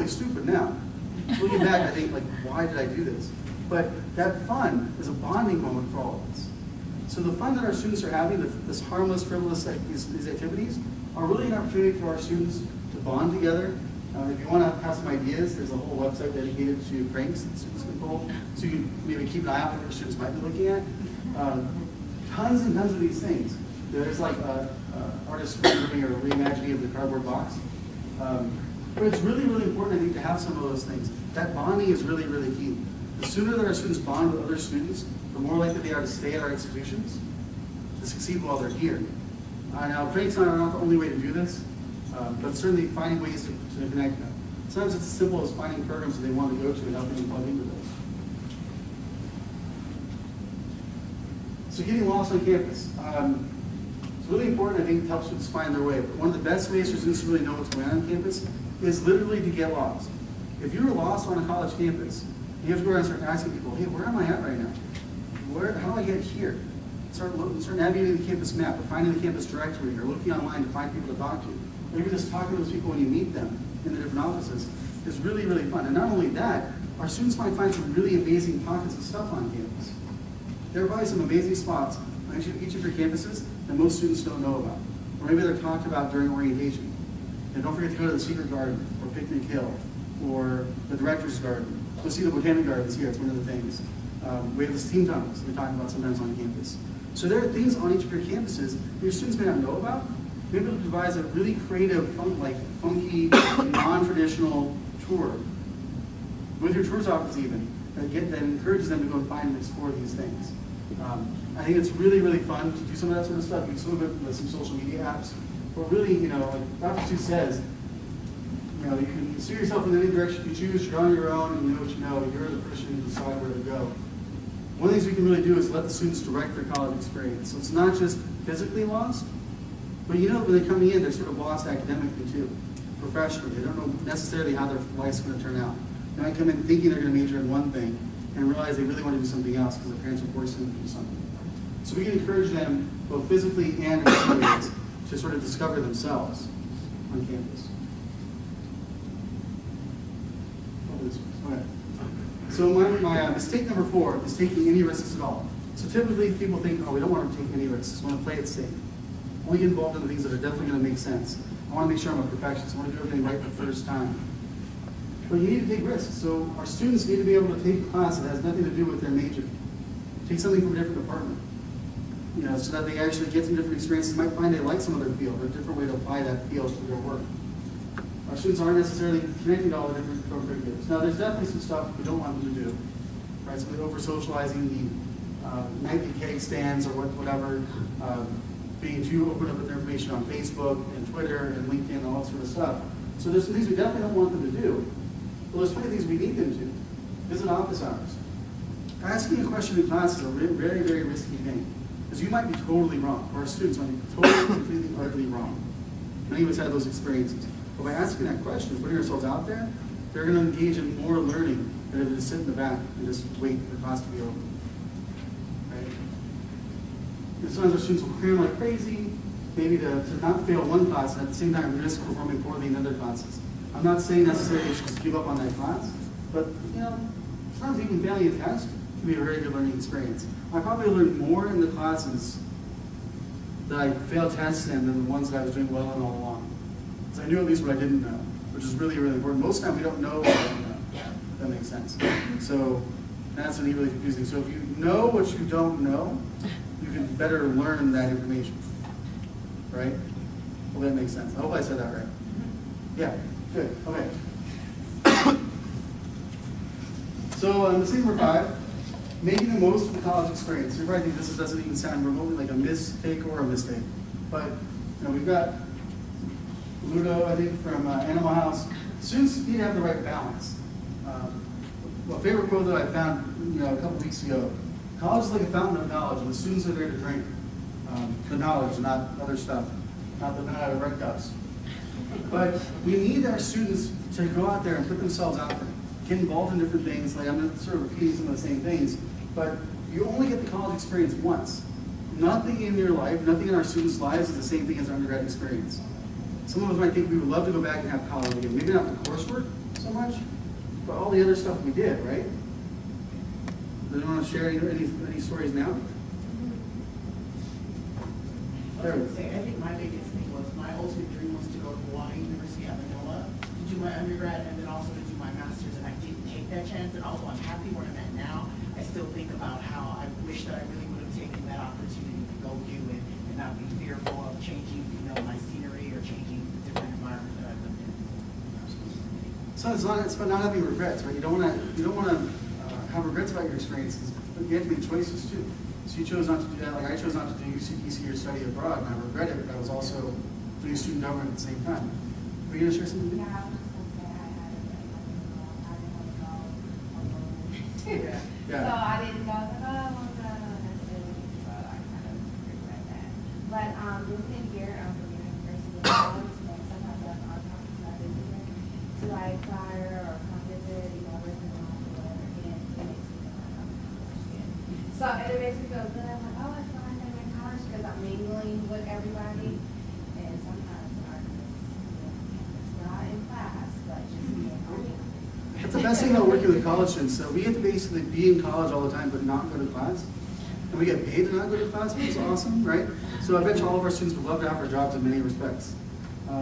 really stupid now. Looking back, I think, like, why did I do this? But that fun is a bonding moment for all of us. So the fun that our students are having, this harmless, frivolous, these activities, are really an opportunity for our students to bond together. If you want to have some ideas, there's a whole website dedicated to pranks that students can pull. So you can maybe keep an eye out for what your students might be looking at. Tons and tons of these things. There's like artist rendering or reimagining of the cardboard box. But it's really, really important, I think, to have some of those things. That bonding is really, really key. The sooner that our students bond with other students, the more likely they are to stay at our institutions, to succeed while they're here. Now, pranks are not the only way to do this, but certainly finding ways to connect them. Sometimes it's as simple as finding programs that they want to go to and helping them plug into those. So getting lost on campus. It's really important, I think, to help students find their way. But one of the best ways for students to really know what's going on campus is literally to get lost. If you're lost on a college campus, you have to go around and start asking people, hey, where am I at right now? How do I get here? Start navigating the campus map, or finding the campus directory, or looking online to find people to talk to. Or even just talking to those people when you meet them in the different offices is really, really fun. And not only that, our students might find some really amazing pockets of stuff on campus. There are probably some amazing spots on each of your campuses that most students don't know about. Or maybe they're talked about during orientation. And don't forget to go to the Secret Garden, or Picnic Hill, or the Director's Garden. Go see the Botanic Gardens here, it's one of the things. We have the steam tunnels we talk about sometimes on campus. So there are things on each of your campuses that your students may not know about. Maybe it provides a really creative, funky, non-traditional tour. With your tours office even, that encourages them to go and find and explore these things. I think it's really, really fun to do some of that sort of stuff. You can some of it with some social media apps. But really, like Dr. Seuss says, you can steer yourself in any direction you choose. You're on your own, and you know what you know. You're the person who decide where to go. One of the things we can really do is let the students direct their college experience. So it's not just physically lost, but when they're coming in, they're sort of lost academically too, professionally. They don't know necessarily how their life's going to turn out. They might come in thinking they're going to major in one thing and realize they really want to do something else because their parents are forcing them to do something. So we can encourage them both physically and in other ways to sort of discover themselves on campus. Okay. So my mistake number 4 is taking any risks at all. So typically people think, oh, we don't want to take any risks. We want to play it safe. I want to get involved in the things that are definitely going to make sense. I want to make sure I'm a perfectionist. I want to do everything right the first time. But you need to take risks. So our students need to be able to take a class that has nothing to do with their major. Take something from a different department. So that they actually get some different experiences. Might find they like some other field or a different way to apply that field to their work. Our students aren't necessarily connecting to all the different co-curriculars. Now, there's definitely some stuff we don't want them to do. Right? So over-socializing, the nightly cake stands or whatever, being too open with their information on Facebook and Twitter and LinkedIn and all that sort of stuff. So there's some things we definitely don't want them to do. But there's plenty of things we need them to. Visit office hours. Asking a question in class is a very, very risky thing. Because you might be totally wrong, or our students might be totally, completely, utterly wrong. Many of us had those experiences. But by asking that question, putting ourselves out there, they're going to engage in more learning than if they just sit in the back and just wait for class to be over. Right? And sometimes our students will cram like crazy, maybe to not fail one class, and at the same time risk performing poorly in other classes. I'm not saying necessarily you should just give up on that class, but sometimes even failing a test can be a very good learning experience. I probably learned more in the classes that I failed tests in than the ones that I was doing well in all along. Because I knew at least what I didn't know, which is really, really important. Most of the time we don't know what we don't know. If that makes sense. So that's really, really confusing. So if you know what you don't know, you can better learn that information. Right? Well, that makes sense. I hope I said that right. Yeah, good. Okay. So mistake number 5, making the most of the college experience. You probably think this doesn't even sound remotely like a mistake or a mistake. But we've got Ludo, I think, from Animal House. Students need to have the right balance. A favorite quote that I found a couple weeks ago: college is like a fountain of knowledge, and the students are there to drink the knowledge, not other stuff, not out of red cups. But we need our students to go out there and put themselves out there, get involved in different things. Like, I'm sort of repeating some of the same things, but you only get the college experience once. Nothing in your life, nothing in our students' lives is the same thing as our undergrad experience. Some of us might think we would love to go back and have college again. Maybe not the coursework so much, all the other stuff we did, right? Do you want to share any stories now? I was going to say, I think my biggest thing was my ultimate dream was to go to Hawaii University at Manila to do my undergrad and then also to do my master's, and I didn't take that chance. And although I'm happy where I'm at now, I still think about how I wish that I really would have taken that opportunity to go do it and not be fearful of changing, my scenery or changing the different environment that I've lived in. So it's about not having regrets, right? You don't want to have regrets about your experiences, but you have to make choices too. So you chose not to do that. Like I chose not to do UCPC or study abroad, and I regret it. But I was also doing student government at the same time. Were you going to share something? Yeah, I was just going to say I had it. I didn't want to go. Yeah. So I didn't go. I was like, oh, I want to go. And that's it. So I kind of regret that. But this thing here, from University of College, sometimes I have conferences that I visit to like choir or come visit, listen to whatever, and it makes me feel like I'm in. So it makes me feel good. I'm like, oh, it's fine. I'm in college because I'm mingling with everybody. And sometimes it's not in class, but just being around. That's the best thing about working with college students. So we get to basically be in college all the time, but not go to class. And we get paid to not go to class, which is awesome, right? So I bet you all of our students would love to have our jobs in many respects.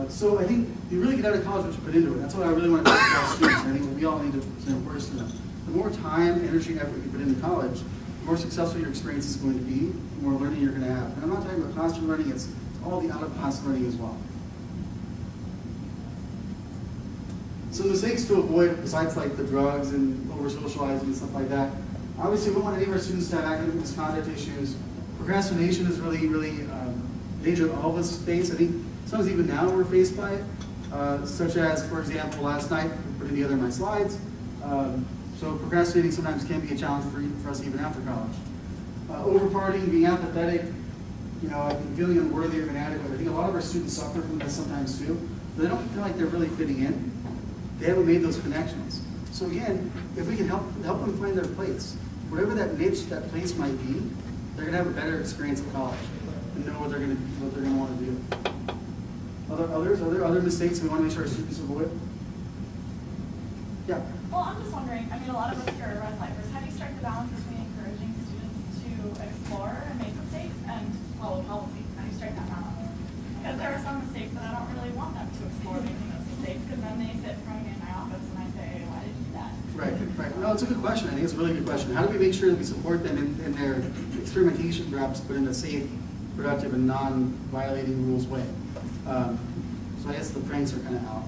So I think you really get out of college what you put into it. That's what I really want to talk to our students. I think we all need to enforce them. The more time, energy, and effort you put into college, the more successful your experience is going to be, the more learning you're going to have. And I'm not talking about classroom learning, it's all the out-of-class learning as well. So mistakes to avoid, besides like the drugs and over-socializing and stuff like that, obviously we don't want any of our students to have academic misconduct issues. Procrastination is really, really a danger that all of us face. I think sometimes even now we're faced by it, such as, for example, last night, putting together my slides. So procrastinating sometimes can be a challenge for us even after college. Over-partying, being apathetic, I think feeling unworthy or inadequate. I think a lot of our students suffer from this sometimes too. They don't feel like they're really fitting in. They haven't made those connections. So again, if we can help them find their place, whatever that niche, that place might be, they're gonna have a better experience at college and know what they're gonna want to do. Are there other mistakes we want to make sure our students avoid? Yeah. Well, I'm just wondering, a lot of us here are red lifers. How do you strike the balance between encouraging students to explore and make mistakes and follow policy? How do you strike that balance? Because there are some mistakes that I don't really want them to explore making those mistakes, because then they sit in front of me in my office and I say, why did you do that? Right. No, it's a good question. I think it's a really good question. How do we make sure that we support them in their experimentation, perhaps, but in a safe, productive, and non-violating rules way? So I guess the pranks are kind of out.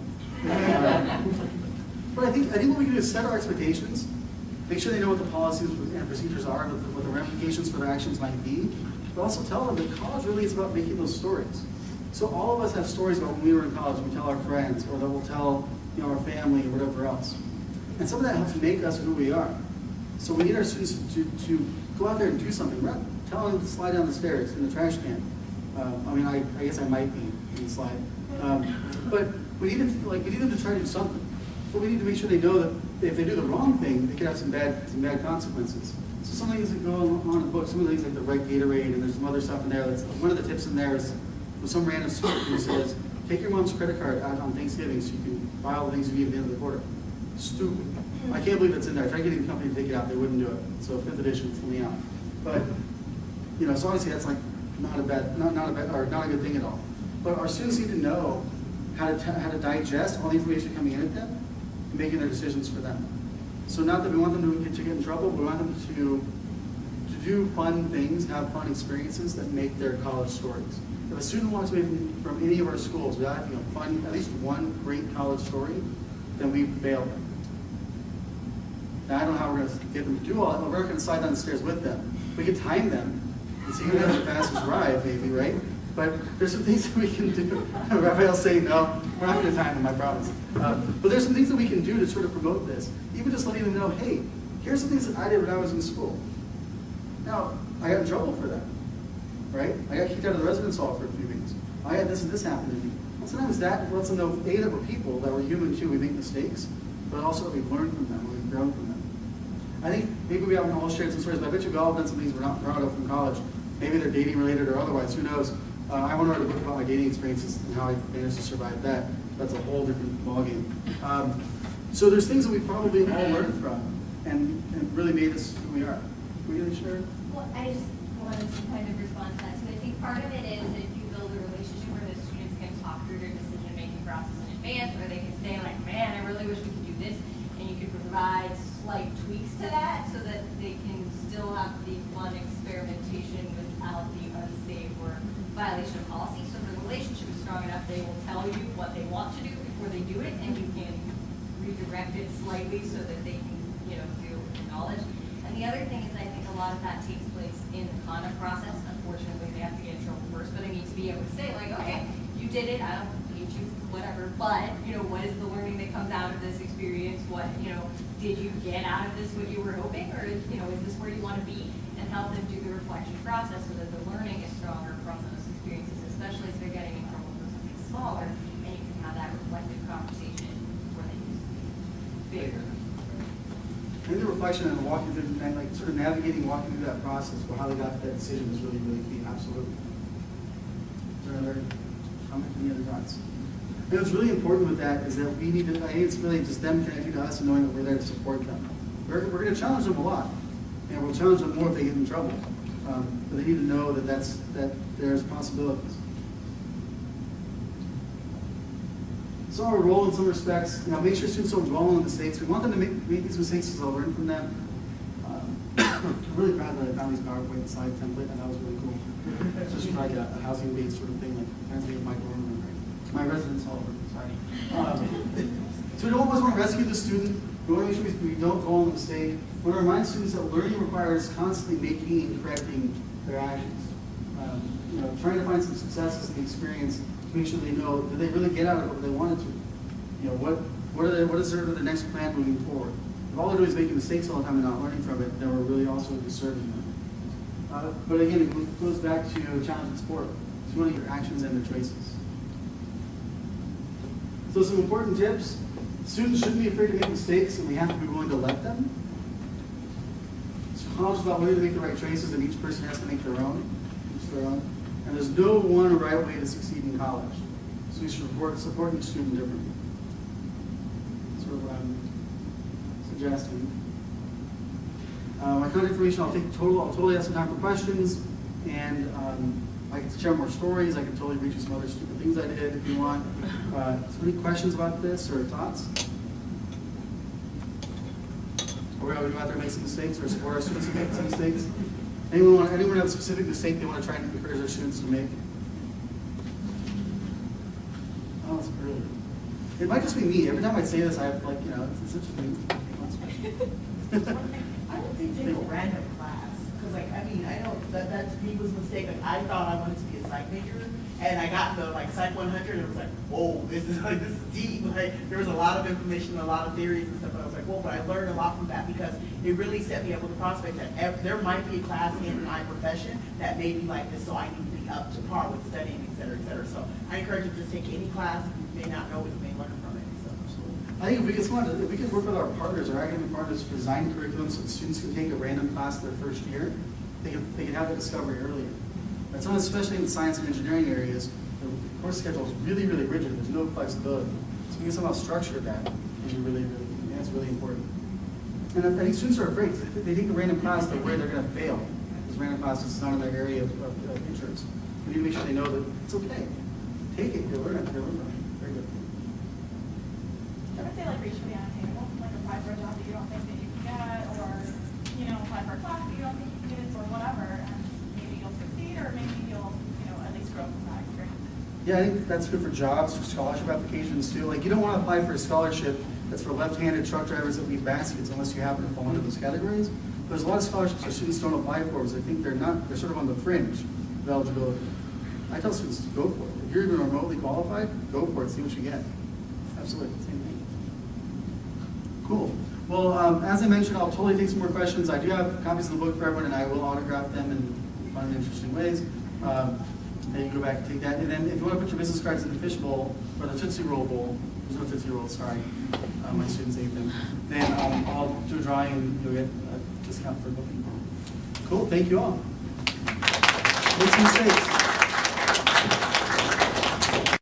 But I think what we can do is set our expectations, make sure they know what the policies and procedures are, what the ramifications for their actions might be, but also tell them that college really is about making those stories. So all of us have stories about when we were in college, we tell our friends, or that we'll tell our family or whatever else. And some of that helps make us who we are. So we need our students to go out there and do something. We're not telling them to slide down the stairs in the trash can. I guess I might be in the slide. But we need them to try to do something. But we need to make sure they know that if they do the wrong thing, they could have some bad consequences. So some things that go on in the book, some of the things like the right Gatorade, and there's some other stuff in there. One of the tips in there is with some random student who says, take your mom's credit card out on Thanksgiving so you can buy all the things you need at the end of the quarter. Stupid. I can't believe it's in there. I tried getting the company to take it out, they wouldn't do it. So 5th edition, it's only out. But so obviously that's like not a good thing at all. But our students need to know how to digest all the information coming in at them and making their decisions for them. So not that we want them to get in trouble, but we want them to do fun things, have fun experiences that make their college stories. If a student walks away from any of our schools without having a fun, at least one great college story, then we've failed them. Now, I don't know how we're going to get them to do all that, but we're not going to slide down the stairs with them. We can time them and see who has the fastest ride, maybe, right? But there's some things that we can do. Raphael's saying, no, we're not going to time them, I promise. But there's some things that we can do to sort of promote this. Even just letting them know, hey, here's some things that I did when I was in school. Now, I got in trouble for that, right? I got kicked out of the residence hall for a few weeks. I had this and this happen to me. Well, sometimes that lets them know, A, that we're people, that we're human too, we make mistakes, but also that we've learned from them, we've grown from them. I think maybe we haven't all shared some stories, but I bet you we all have done some things we're not proud of from college. Maybe they're dating related or otherwise, who knows? I want to write a book about my dating experiences and how I managed to survive that. That's a whole different ballgame. So there's things that we probably all learned from and really made us who we are. Were you going to share? Well, I just wanted to kind of respond to that. So I think part of it is that if you build a relationship where the students can talk through their decision-making process in advance, or they can say like, man, I really wish we could do this, and you could provide slight tweaks to that so that they can still have the fun experimentation without the unsafe or violation of policy. So if the relationship is strong enough, they will tell you what they want to do before they do it, and you can redirect it slightly so that they can, feel acknowledged. And the other thing is, I think a lot of that takes place in the conduct process. Unfortunately, they have to get in trouble first, but I need to be able to say, like, okay, you did it, I don't hate you, whatever, but, what is the learning that comes out of this experience? What, did you get out of this what you were hoping, or, is this where you want to be? And help them do the reflection process so that the learning is stronger from those experiences, especially if they're getting in trouble for something smaller, and you can have that reflective conversation before they do something bigger. I think the reflection and walking through, and like sort of navigating, walking through that process, or how they got to that decision is really, really key. Absolutely. Is there another comment? Any other thoughts? And what's really important with that is that we need to, I think it's really just them connecting to us and knowing that we're there to support them. We're going to challenge them a lot, and we'll challenge them more if they get in trouble. But they need to know that that there's possibilities. So our role in some respects, make sure students don't dwell on mistakes. We want them to make these mistakes because they'll learn from them. I'm really proud that I found these PowerPoint slide template, and that was really cool. It's just like a housing-based sort of thing, like reminds me of my dorm room, right? My residence hall room, sorry. So we don't always want to rescue the student. We want to make sure we don't dwell on the mistake. We want to remind students that learning requires constantly making and correcting their actions. Trying to find some successes in the experience to make sure they know, did they really get out of what they wanted to? What is sort of the next plan moving forward? If all they're doing is making mistakes all the time and not learning from it, then we're really also disserving them. But again, it goes back to challenge and support. It's really your actions and their choices. So some important tips. Students shouldn't be afraid to make mistakes, and we have to be willing to let them. So college is about whether to make the right choices, and each person has to make their own. And there's no one right way to succeed in college. So we should support each student differently. That's sort of what I'm suggesting. My contact information, I'll totally have some time for questions, and I can share more stories. I can totally read you some other stupid things I did if you want. So any questions about this or thoughts? Or we go out there and make some mistakes, or support our students to make some mistakes? Anyone have a specific mistake they want to try and encourage their students to make? Oh, that's early. It might just be me. Every time I say this, I have it's such a thing. I would say take a random class, because I know that me was a mistake. Like, I thought I wanted to be a psych major, and I got the Psych 100, and it was like, whoa, this is deep. Like, there was a lot of information, a lot of theories and stuff, but I was like, whoa, but I learned a lot from that because it really set me up with the prospect that there might be a class in my profession that may be like this, so I need to be up to par with studying, et cetera, et cetera. So I encourage you to just take any class. You may not know what you may learn from it. So. I think if we could work with our partners, our academic partners, to design curriculum so that students can take a random class their first year, they can have the discovery earlier. That's not, especially in the science and engineering areas, the course schedule is really, really rigid. There's no flexibility. So we can somehow structure that. That's really important. And I think students are afraid. If they take a random class, they're worried they're going to fail. Because random class is not in their area of interest. We need to make sure they know that it's okay. Take it. You'll learn it. You'll learn from it. Very good. I would say reach for the unattainable, apply for a job that you don't think that you can get, or apply for a class that you don't think you can get, or whatever, and maybe you'll succeed, or maybe you'll at least grow from that experience. Yeah, I think that's good for jobs, for scholarship applications too. You don't want to apply for a scholarship that's for left-handed truck drivers that leave baskets unless you happen to fall into those categories. There's a lot of scholarships that students don't apply for because I think they're sort of on the fringe of eligibility. I tell students to go for it. If you're even remotely qualified, go for it, see what you get. Absolutely, same thing. Cool. Well, as I mentioned, I'll totally take some more questions. I do have copies of the book for everyone, and I will autograph them in fun and interesting ways. Then you go back and take that. And then if you want to put your business cards in the fish bowl, or the Tootsie Roll bowl, there's no Tootsie Rolls, sorry. My students ate them. Then I'll do a drawing and you'll get a discount for booking. Cool, thank you all. Make some mistakes.